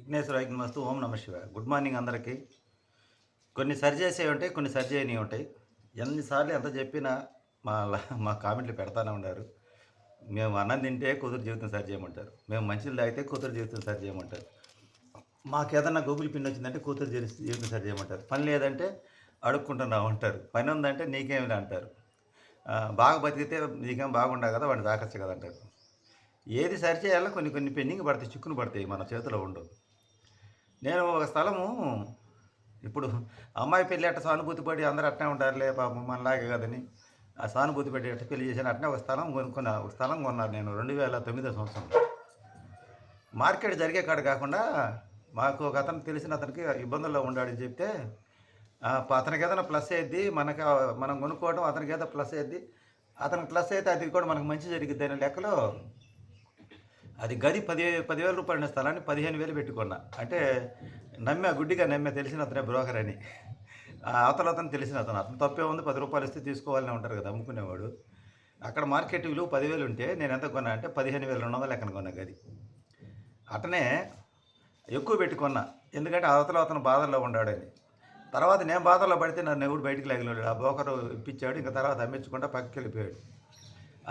విఘ్నేశ్వర విఘ్నమస్తు. ఓం నమ శివాయ. Good morning అందరికీ. కొన్ని సరి చేసేవి ఉంటాయి, కొన్ని సరి చేయనివి ఉంటాయి. ఎన్నిసార్లు ఎంత చెప్పినా మా కామెంట్లు పెడతానే ఉన్నారు. మేము అన్నం తింటే కూతురు జీవితం సరి చేయమంటారు, మేము మంచిలు తాగితే కూతురు జీవితం సరి చేయమంటారు, మాకేదన్నా గూగుల్ పిన్ వచ్చిందంటే కూతురు జీవితం సరి చేయమంటారు, పని లేదంటే అడుక్కుంటున్నావు అంటారు, పని ఉందంటే నీకేమిలా అంటారు, బాగా బతికితే నీకేం బాగుండవు కదా వాడిని తాకొచ్చు కదా అంటారు. ఏది సరి చేయాలో కొన్ని కొన్ని పెండింగ్ పడతాయి, చిక్కులు పడతాయి, మన చేతిలో ఉండవు. నేను ఒక స్థలము ఇప్పుడు అమ్మాయి పెళ్ళి అట్ట సానుభూతి పడి అందరూ అట్నే ఉంటారులే పాపం మనలాగే కదని ఆ సానుభూతి పడి అట్ట పెళ్లి చేశాను. అట్నే ఒక స్థలం కొన్నాను నేను 2009 సంవత్సరం. మార్కెట్ జరిగే కాడ కాకుండా మాకు ఒక అతను తెలిసిన అతనికి ఇబ్బందుల్లో ఉండాడని చెప్తే అతనికి ఏదైనా ప్లస్ అయ్యిద్ది, మనం కొనుక్కోవడం అతనికి ఏదో ప్లస్ అయ్యిద్ది, అతనికి ప్లస్ అయితే అది కూడా మనకు మంచి జరిగిద్ది అనే లెక్కలో అది గది 10,000 రూపాయల స్థలాన్ని 15,000 పెట్టుకున్నా. అంటే గుడ్డిగా నమ్మే, తెలిసిన అతనే బ్రోకర్ అని. అతను తెలిసిన అతను తప్పే ఉంది, 10 రూపాయలు ఇస్తే తీసుకోవాలని ఉంటారు కదా అమ్ముకునేవాడు. అక్కడ మార్కెట్ విలువ 10,000 ఉంటే నేను ఎంత కొన్నా అంటే 15,200 లెక్కన కొన్నా గది. అతనే ఎక్కువ పెట్టుకున్నా, ఎందుకంటే అతను బాధల్లో ఉన్నాడని. తర్వాత నేను బాధల్లో పడితే నన్ను ఎవడు బయటికి లాగినాడు, ఆ బ్రోకరు ఇప్పించాడు. ఇంకా తర్వాత అమ్మించకుండా పక్కకి వెళ్ళిపోయాడు.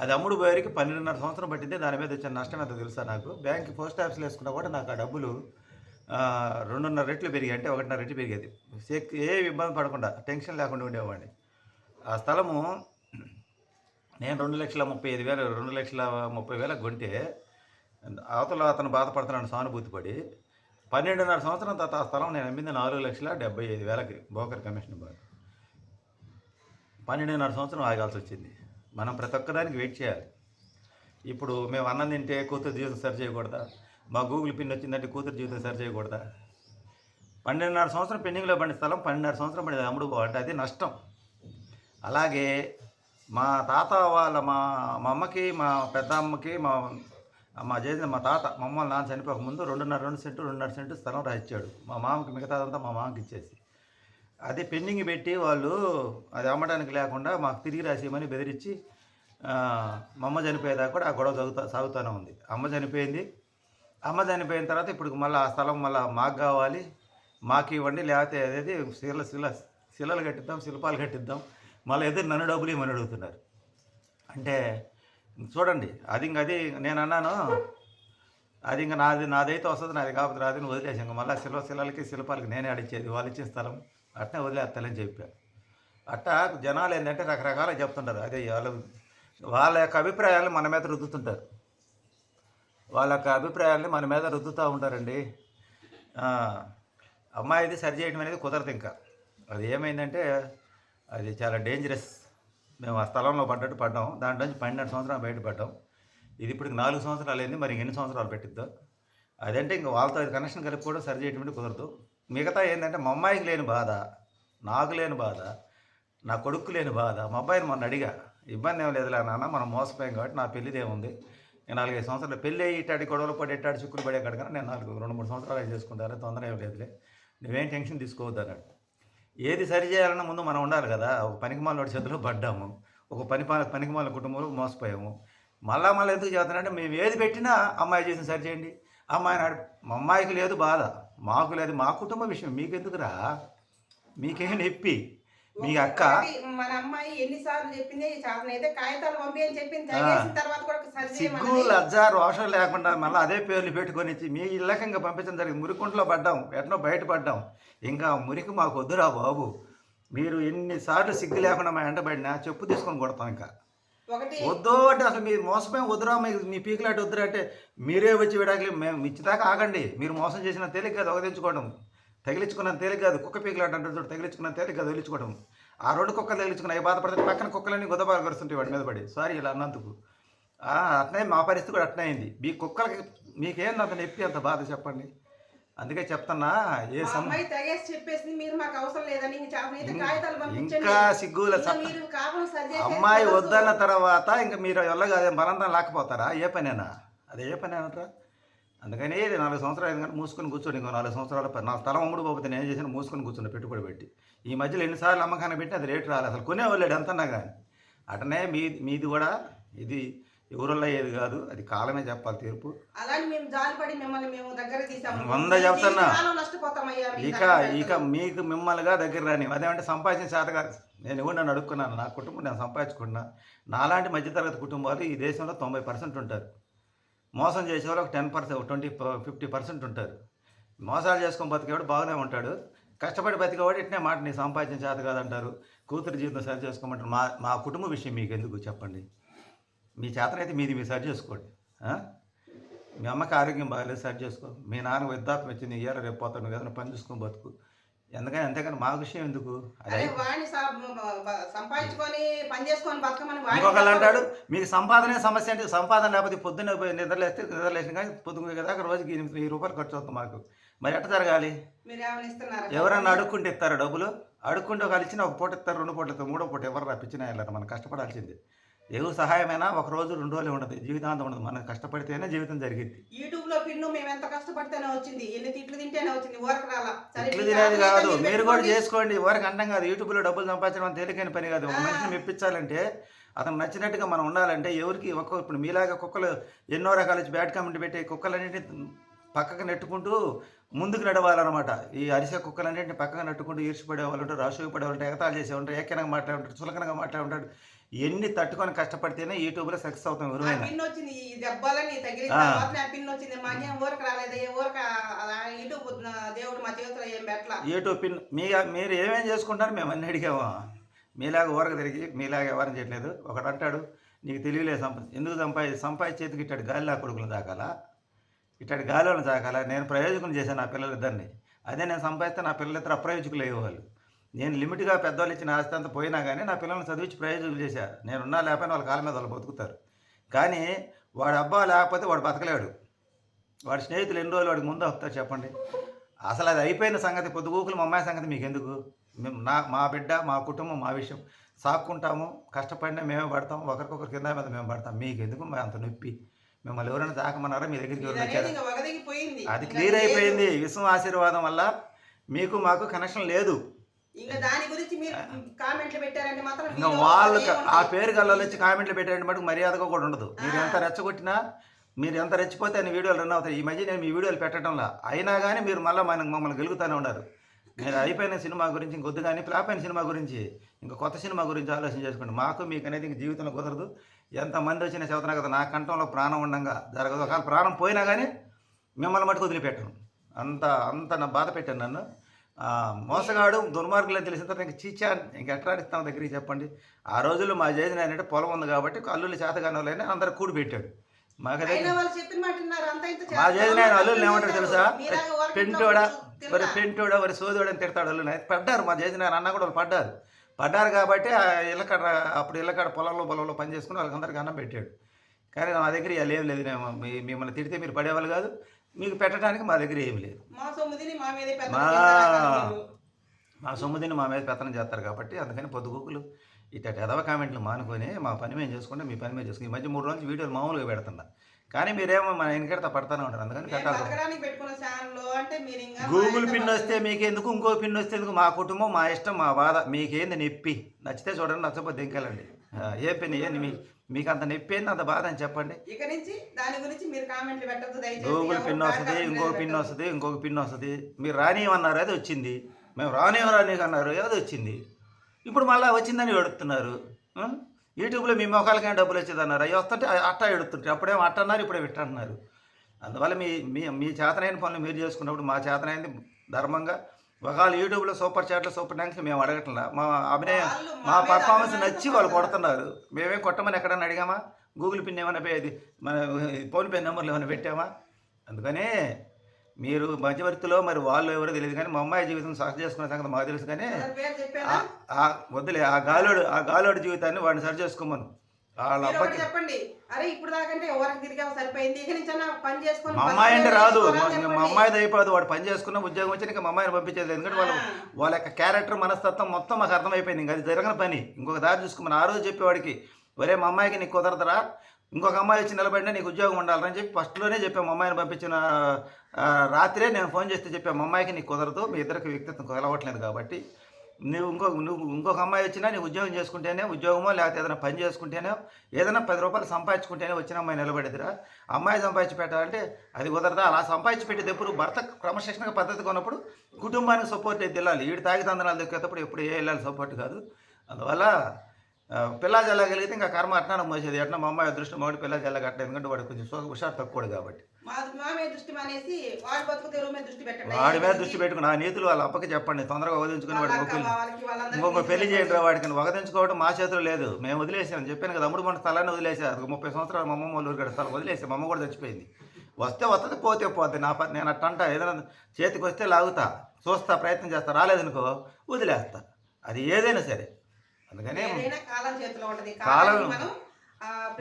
అది అమ్ముడు పోయేరికి 12.5 సంవత్సరం పట్టింది. దాని మీద వచ్చిన నష్టం ఎంత తెలుసా నాకు? బ్యాంక్ పోస్ట్ ఆఫీస్లో వేసుకున్నా కూడా నాకు ఆ డబ్బులు 2.5 రెట్లు పెరిగాయి, అంటే 1.5 రెట్లు పెరిగేది. ఏ ఇబ్బంది పడకుండా టెన్షన్ లేకుండా ఉండేవాడిని. ఆ స్థలము నేను 2,35,000 2,30,000 కొంటే అతను బాధపడుతున్నాను సానుభూతి పడి 12.5 సంవత్సరం తర్వాత ఆ స్థలం నేను అమ్మింది 4,75,000కి బ్రోకర్ కమిషన్ బాగా. 12.5 సంవత్సరం ఆగాల్సి వచ్చింది. మనం ప్రతి ఒక్కదానికి వెయిట్ చేయాలి. ఇప్పుడు మేము అన్నం తింటే కూతురు జీవితం సరి చేయకూడదా? మా గూగుల్ పిన్ వచ్చిందంటే కూతురు జీవితం సరి చేయకూడదా? 12.5 సంవత్సరం పెండింగ్లో పడిన స్థలం 12.5 సంవత్సరం పడింది అమ్ముడు అంటే అది నష్టం. అలాగే మా తాత వాళ్ళ మా అమ్మకి, మా పెద్ద అమ్మకి, మా తాత మమ్మల్ని నాన్న చనిపోక ముందు 2.5 సెంటు స్థలం రాసిచ్చాడు. మా మామకి మిగతాదంతా మా మామకి ఇచ్చేసి అది పెండింగ్ పెట్టి వాళ్ళు అది అమ్మడానికి లేకుండా మాకు తిరిగి రాసేయమని బెదిరించి మా అమ్మ చనిపోయేదాకా కూడా ఆ గొడవ సాగుతూనే ఉంది. అమ్మ చనిపోయిన తర్వాత ఇప్పుడు మళ్ళీ ఆ స్థలం మళ్ళీ మాకు కావాలి, మాకు ఇవ్వండి, లేకపోతే అదేది శిలలు కట్టిద్దాం, శిల్పాలు కట్టిద్దాం, మళ్ళీ ఎదురు నన్ను డబ్బులు ఇవ్వమని అడుగుతున్నారు. అంటే చూడండి, అది నేను అన్నాను, అది ఇంకా నాదైతే వస్తుంది, నాది కాకపోతే రాదని వదిలేసి ఇంకా మళ్ళీ శిలలకి శిల్పాలకి నేనే అడిచేది, వాళ్ళు ఇచ్చిన స్థలం అట్నే వదిలేస్తానని చెప్పాను. అట్టా జనాలు ఏంటంటే రకరకాలుగా చెప్తుంటారు. అదే వాళ్ళ యొక్క అభిప్రాయాలను మన మీద రుద్దుతుంటారు, రుద్దుతూ ఉంటారండి. అమ్మాయిది సరి చేయడం అనేది కుదరదు. ఇంకా అది ఏమైందంటే అది చాలా డేంజరస్. మేము ఆ స్థలంలో పడ్డాం, దాంట్లో నుంచి 12 సంవత్సరాలు బయటపడ్డాం. ఇది ఇప్పుడు 4 సంవత్సరాలు అయింది, మరి ఎన్ని సంవత్సరాలు పెట్టిద్దాం. అదంటే ఇంకా వాళ్ళతో కనెక్షన్ కలుపుకోవడం సరి చేయడం అంటే కుదరదు. మిగతా ఏంటంటే మా అమ్మాయికి లేని బాధ, నాకు లేని బాధ, నా కొడుకు లేని బాధ. మా అబ్బాయిని మొన్న అడిగా, ఇబ్బంది ఏం లేదులే నాన్న, మనం మోసపోయాం కాబట్టి నా పెళ్ళిదేముంది, నేను 4-5 సంవత్సరాలు పెళ్ళి అయ్యేటాడు గొడవలు పడేటాడు చిక్కులు పడే కాడ నేను 2-3 సంవత్సరాలు చేసుకుంటాను, తొందర ఏం లేదులే, నువ్వేం టెన్షన్ తీసుకోవద్దు అన్నాడు. ఏది సరి చేయాలన్నా ముందు మనం ఉండాలి కదా. ఒక పనికిమాలిన చేతిలో పడ్డాము, ఒక పనికిమాలిన కుటుంబంలో మోసపోయాము. మళ్ళా ఎందుకు చేస్తానంటే మేము ఏది పెట్టినా అమ్మాయి చేసిన సరి చేయండి, అమ్మాయి నాడు. మా అమ్మాయికి లేదు బాధ, మాకు లేదు, మా కుటుంబ విషయం మీకెందుకురా, మీకేం నొప్పి. మీ అక్క మన అమ్మాయి ఎన్నిసార్లు చెప్పింది, అయితే కాగితాలు పంపి అని చెప్పింది, తర్వాత కూడా సిగ్గు లజ్జ రోషం లేకుండా మళ్ళీ అదే పేర్లు పెట్టుకొని మీ ఇళ్ళకంగా పంపించడం జరిగింది. మురికుంట్లో పడ్డాం, ఎట్నో బయటపడ్డాం. ఇంకా మురికి మాకు వద్దురా బాబు, మీరు ఎన్నిసార్లు సిగ్గు లేకుండా మా ఎంటబడినా చెప్పు తీసుకొని కొడతాం. ఇంకా వద్దు అంటే అసలు మీరు మోసపోయి వద్దురా, మీ పీకులాంటి వద్దురా అంటే మీరే వచ్చి విడాకులు మేము ఇచ్చేదాకా ఆగండి. మీరు మోసం చేసిన తేలిక కాదు ఒకదించుకోవడం, తగిలించుకున్న తేలిక కాదు. కుక్క పీకులాంటి అంటే చూడు, తగిలించుకున్న తేలిక కాదు వదిలించుకోవడం. ఆ 2 కుక్కలు తగిలించుకుని అవి బాధపడితే పక్కన కుక్కలన్నీ గుద్దబాలు కరుస్తుంటాయి వాడి మీద పడి, సారీ ఇలా అన్నందుకు. అట్నే మా పరిస్థితి కూడా అట్నే అయింది. మీ కుక్కలకి మీకేం అంత నొప్పి అంత బాధ చెప్పండి. అందుకే చెప్తున్నా, ఇంకా సిగ్గుల అమ్మాయి వద్దన్న తర్వాత ఇంకా మీరు వెళ్ళగా బలంతం లేకపోతారా? ఏ పనేనా అదే, ఏ పని అంటారా? అందుకని 4 సంవత్సరాలు అయింది కానీ మూసుకొని కూర్చోండి. ఇంకో 4 సంవత్సరాల నా స్థలం అమ్ముడు పోతే నేను చేసిన మూసుకొని కూర్చుని పెట్టుబడి పెట్టి. ఈ మధ్యలో ఎన్నిసార్లు అమ్మకాన్ని పెట్టి అది రేటు రాలేదు, అసలు కొనేవాళ్ళాడు ఎంతన్నా కానీ. అటనే మీది కూడా ఇది ఎవరుల్లో ఏది కాదు, అది కాలమే చెప్పాలి తీర్పు. అలాని మేము జాలిపడి మిమ్మల్ని మేము దగ్గర తీసాము. 100 చెప్తున్నా. జీవితకాలం నష్టపోతామయ్యా మీ ఇక దండం ఇక పెడతాం. మీకు మిమ్మల్నిగా దగ్గర రాని అదేమంటే సంపాదించిన చేత కాదు. నేను ఎవరు నన్ను అడుక్కున్నాను, నా కుటుంబం నేను సంపాదించుకున్నా. నాలాంటి మధ్యతరగతి కుటుంబాలు ఈ దేశంలో 90% ఉంటారు. మోసం చేసేవాళ్ళు ఒక 10%, 20, 50% ఉంటారు. మోసాలు చేసుకొని బతికేవాడు బాగానే ఉంటాడు. కష్టపడి బతికేవాడు ఇట్నే మాట నీ సంపాదించిన చేత కాదంటారు. కూతురు జీవితం సరి చేసుకోమంటారు. మా మా కుటుంబ విషయం మీకు ఎందుకు చెప్పండి. మీ చేతనైతే మీది మీరు సరి చేసుకోండి. మీ అమ్మకి ఆరోగ్యం బాగాలేదు, సరి చేసుకో. మీ నాన్న వృద్ధాప్యం వచ్చింది, ఇయ్యాల రేపు పోతాను ఏదైనా పని చూసుకొని బతుకు. ఎందుకని అంతేకాని మా విషయం ఎందుకు అది. అరే వాడిని సంపాదించుకొని పని చేసుకొని బతకమని ఇంకొకళ్ళు అంటాడు మీకు సంపాదనే సమస్య అంటే, సంపాదన లేకపోతే పొద్దున్న నిద్రలేసిన కానీ పొద్దున్న కదా రోజుకి 8,000 రూపాయలు ఖర్చు అవుతుంది మాకు. మరి ఎట్ట జరగాలి? మీరు ఏమైనా ఇస్తున్నారా? ఎవరన్నా అడుక్కుంటే ఇస్తారా డబ్బులు? అడుక్కుంటే ఒకళ్ళు ఇచ్చిన ఒక పూట ఇస్తారు, 2 పూటలు ఇస్తారు, 3వ పూట ఎవరు రప్పించినా వెళ్ళారు. మనం కష్టపడాల్సిందే. ఎవరు సహాయమైనా ఒక రోజు 2 రోజులు ఉండదు, జీవితాంతం ఉండదు. మనం కష్టపడితేనే జీవితం జరిగింది. యూట్యూబ్ లో పిన్ను మేము ఎంత కష్టపడితేనే వచ్చింది, ఎన్ని తిట్లు తింటేనే వచ్చింది, ఊరకు రాలా. సరే, ఇట్లు మీ తినేది జాతర కాదు, అయితే మీరు కూడా పెట్టుకోండి. చేసుకోండి. ఎవరికి అండం కాదు. యూట్యూబ్లో డబ్బులు సంపాదించడం తేలికైన పని కాదు. ఒక మనిషిని మెప్పించాలంటే అతను నచ్చినట్టుగా మనం ఉండాలంటే ఎవరికి ఇప్పుడు మీలాగా కుక్కలు ఎన్నో రకాల బ్యాడ్ కామెంట్ పెట్టే కుక్కలన్నింటినీ పక్కకు నెట్టుకుంటూ ముందుకు నడవాలన్నమాట. ఈ అరిసే కుక్కలన్నింటినీ పక్కకు నెట్టుకుంటూ ఈర్చిపడే వాళ్ళు ఉంటారు, రాసుపడే వాళ్ళు ఉంటారు, ఎగతాళి చేసే ఉంటారు, ఏకనంగా మాట్లాడే ఉంటారు, చులకనగా మాట్లాడే ఉంటాడు. ఎన్ని తట్టుకొని కష్టపడితేనే యూట్యూబ్లో సక్సెస్ అవుతాం ఆ ఎవరైనా. పిన్ వచ్చింది, ఈ దెబ్బలని తగిలిన తర్వాత ఆ పిన్ వచ్చింది. మాకేం ఊరకు రాలేదు, ఏ ఊరక యూట్యూబ్ దేవుడు మా చేతిలో ఏం పెట్టలా. యూట్యూబ్ పిన్ మీరు ఏమేం చేసుకుంటారు మేము అన్ని అడిగాము. మీలాగా ఊరకు తిరిగి మీలాగా ఎవరిని చేయట్లేదు. ఒకడు అంటాడు నీకు తెలియలే ఎందుకు సంపాదించి చేతికి ఇట్టాడు గాలిలా కొడుకులు దాకాలా, ఇట్టాడు గాలిలో దాకాలా. నేను ప్రయోజకులు చేశాను నా పిల్లలిద్దరిని. అదే నేను సంపాదిస్తే నా పిల్లలిద్దరు అప్రయోజకులు అయ్యేవాళ్ళు. నేను లిమిట్గా పెద్దవాళ్ళు ఇచ్చిన ఆస్తి అంతా పోయినా కానీ నా పిల్లల్ని చదివించి ప్రయోజకులు చేశాను. నేనున్నా లేకపోయినా వాళ్ళ కాళ్ళ మీద వాళ్ళు బతుకుతారు. కానీ వాడు అబ్బా లేకపోతే వాడు బతకలేడు. వాడి స్నేహితులు ఎన్ని రోజులు వాడికి ముందు వస్తారు చెప్పండి. అసలు అది అయిపోయిన సంగతి. పొద్దుగూకులు మా అమ్మాయి సంగతి మీకు ఎందుకు? మా బిడ్డ మా కుటుంబం మా విషయం సాక్కుంటాము. కష్టపడినా మేమే పడతాం, ఒకరికొకరు కింద మీద మేము పడతాం. మీకు ఎందుకు అంత నొప్పి? మిమ్మల్ని ఎవరైనా తాకమన్నారా? మీ దగ్గరికి ఎవరైనా వచ్చారా? అది క్లియర్ అయిపోయింది. విశ్వం ఆశీర్వాదం వల్ల మీకు మాకు కనెక్షన్ లేదు. ఇంకా దాని గురించి మీరు కామెంట్లు పెట్టారంటే మాత్రం ఇంకా వాళ్ళు ఆ పేరు గల్లలో వచ్చి కామెంట్లు పెట్టారంటే మటుకు మర్యాదగా కూడా ఉండదు. మీరు ఎంత రెచ్చగొట్టినా, మీరు ఎంత రెచ్చిపోతే అన్ని వీడియోలు రన్ అవుతాయి. ఈ మధ్య నేను మీ వీడియోలు పెట్టడంలా అయినా కానీ మీరు మళ్ళీ మమ్మల్ని గెలుగుతూనే ఉన్నారు. మీరు అయిపోయిన సినిమా గురించి ఇంకొద్దు కానీ ఫ్లాప్ అయిన సినిమా గురించి ఇంకా కొత్త సినిమా గురించి ఆలోచన చేసుకోండి. మాకు మీకు అనేది ఇంక జీవితంలో కుదరదు. ఎంతమంది వచ్చినా చెబుతున్నా కదా, నా కంఠంలో ప్రాణం ఉండగా జరగదు. ఒకవేళ ప్రాణం పోయినా కానీ మిమ్మల్ని మటుకు వదిలిపెట్టాను. అంత నా బాధ పెట్టాను నన్ను. మోసగాడు దుర్మార్గులు అని తెలిసిన తర్వాత ఇంక చీచా ఇంక ఎట్లా ఇస్తాం దగ్గరికి చెప్పండి. ఆ రోజుల్లో మా జేజన్ అంటే పొలం ఉంది కాబట్టి అల్లుళ్ళు చేతగాని వాళ్ళైనా అందరు కూడి పెట్టాడు. మాకదే మా జేజన్ ఆయన అల్లుళ్ళు ఏమంటారు తెలుసా? పెంటోడా వరి సోదోడు అని తిడతాడు అల్లుని. పడ్డారు మా జేజన్ ఆయన అన్న కూడా వాళ్ళు పడ్డారు కాబట్టి అప్పుడు ఇళ్ళకాడ పొలంలో పని చేసుకుని వాళ్ళకందరికీ అన్నం పెట్టాడు. కానీ మా దగ్గర ఇలా ఏం లేదు. మిమ్మల్ని తిడితే మీరు పడేవాళ్ళు కాదు, మీకు పెట్టడానికి మా దగ్గర ఏమి లేదు. మా సొమ్ముదిని మా మీద పెత్తనం చేస్తారు కాబట్టి అందుకని పొద్దుగూకులు ఇట్లా ఎదవ కామెంట్లు మానుకొని మా పని మేము చేసుకుంటే మీ పని మేము చేసుకుని ఈ మధ్య 3 రోజులు వీడియోలు మామూలుగా పెడుతున్నా. కానీ మీరేమో మన వెనకడతా పడతానే ఉంటారు. అందుకని పెట్టాలి. గూగుల్ పిన్ వస్తే మీకెందుకు, ఇంకో పిన్ వస్తే ఎందుకు? మా కుటుంబం మా ఇష్టం మా బాధ. మీకేంది నొప్పి? నచ్చితే చూడండి, నచ్చకపోతే దింకెళ్ళండి. ఏ పిన్ ఏంది మీకు అంత నొప్పి ఏంది, అంత బాధ అని చెప్పండి. ఇక నుంచి దాని గురించి మీరు కామెంట్లు పెట్టొద్దు దయచేసి. గూగుల్ పిన్ వస్తుంది, ఇంకొక పిన్ వస్తుంది. మీరు రానియమన్నారు, అది వచ్చింది. మేము రానియమరానికి అన్నారు, అది వచ్చింది. ఇప్పుడు మళ్ళీ వచ్చిందని ఎడుతున్నారు. యూట్యూబ్లో మీ మొఖాలకైనా డబ్బులు వచ్చేదన్నారు, అవి వస్తుంటే అట్టా ఎడుతుంటారు. అప్పుడేమో అట్ట అన్నారు, ఇప్పుడే ఇట్ట అంటున్నారు. అందువల్ల మీ చేతనైన పనులు మీరు చేసుకున్నప్పుడు మా చేతనైంది ధర్మంగా ఒకవేళ యూట్యూబ్లో సూపర్ చాట్లు సూపర్ థ్యాంక్స్ మేము అడగట్లా. మా అభినయం మా పర్ఫార్మెన్స్ నచ్చి వాళ్ళు కొడుతున్నారు. మేమేం కొట్టమని ఎక్కడన్నా అడిగామా? గూగుల్ పిన్ ఏమైనా మన ఫోన్పే నెంబర్లు ఏమైనా పెట్టామా? అందుకనే మీరు మధ్యవర్తిలో మరి వాళ్ళు ఎవరో తెలియదు కానీ మా అమ్మాయి జీవితం సక్సెస్ చేసుకునే సంగతి మాకు తెలుసు. కానీ వద్దులే ఆ గాలోడి జీవితాన్ని వాడిని సరి చేసుకోమను. వాళ్ళ అబ్బాయి చెప్పండి, అరే ఇప్పుడు దాకంటే ఎవరికి తిరిగా సరిపోయింది, ఇక నుంచి పని చేసుకుని మా అమ్మాయి అంటే రాదు. మా అమ్మాయిది అయిపోదు. వాడు పని చేసుకున్న ఉద్యోగం వచ్చి ఇంకా మా అమ్మాయిని పంపించేది. ఎందుకంటే వాళ్ళ యొక్క క్యారెక్టర్ మనస్తత్వం మొత్తం మాకు అర్థమైపోయింది. ఇంకా అది జరగని పని. ఇంకొక దారి చూసుకోమని ఆ రోజు చెప్పేవాడికి, ఒరే మా అమ్మాయికి నీకు కుదరదురా, ఇంకొక అమ్మాయి వచ్చి నిలబడినా నీకు ఉద్యోగం ఉండాలని చెప్పి ఫస్ట్లోనే చెప్పాము. మా అమ్మాయిని పంపించిన రాత్రే నేను ఫోన్ చేస్తే చెప్పాను, మా అమ్మాయికి నీకు కుదరదు, మీ ఇద్దరికి వ్యక్తిత్వం కలవట్లేదు కాబట్టి నువ్వు ఇంకొక అమ్మాయి వచ్చినా నీ ఉద్యోగం చేసుకుంటేనే, ఉద్యోగమో లేకపోతే ఏదైనా పని చేసుకుంటేనే, ఏదైనా 10 రూపాయలు సంపాదించుకుంటేనే వచ్చిన అమ్మాయి నిలబడిద్దిరా. అమ్మాయి సంపాదించి పెట్టాలంటే అది కుదరదా? అలా సంపాదించి పెట్టేది ఎప్పుడు భర్త క్రమశిక్షణగా పద్ధతిగా ఉన్నప్పుడు కుటుంబానికి సపోర్ట్ అయితే వెళ్ళాలి. ఈడు తాగి తందనాలు దొక్కేటప్పుడు ఎప్పుడు ఏ వెళ్ళాలి సపోర్ట్ కాదు. అందువల్ల పిల్లా జల్లగలిగితే ఇంకా కర్మ అట్నాను మోసేది. ఎట్లా మా అమ్మాయి అదృష్టం వాడు పిల్లా జల్లగట్లేదు, ఎందుకంటే వాడు కొంచెం హుషారు తక్కువడు కాబట్టి. మా మీద దృష్టి మానేసి వాడి బతుకు తెరువు మీద దృష్టి పెట్టండి. వాడి మీద దృష్టి పెట్టుకుని ఆ నీతులు వాళ్ళ అప్పకి చెప్పండి, తొందరగా వదిలించుకుని వాడికి వాళ్ళకి వాళ్ళందరికీ ఇంకొక పెళ్లి చేయడం వాడికి వగదించుకోవడం మా చేతిలో లేదు. మేము వదిలేసాం, చెప్పాను కదా, అమ్ముడు మన స్థలాన్ని వదిలేసారు. 30 సంవత్సరాలు మా అమ్మమ్మ వాళ్ళు ఊరికాడ స్థలం వదిలేసాం. మా అమ్మ కూడా చచ్చిపోయింది. వస్తే వస్తుంది, పోతే పోతే. నేను అట్టంట ఏదైనా చేతికి వస్తే లాగుతా, చూస్తా, ప్రయత్నం చేస్తా. రాలేదనుకో వదిలేస్తా. అది ఏదైనా సరే. అందుకని కాలం చేతిలో ఉంటది. కాలం మనం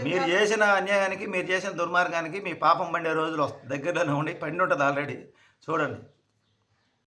మీరు చేసిన అన్యాయానికి, మీరు చేసిన దుర్మార్గానికి మీ పాపం పండే రోజులు దగ్గరలోనే ఉండి పండి ఉంటుంది ఆల్రెడీ. చూడండి.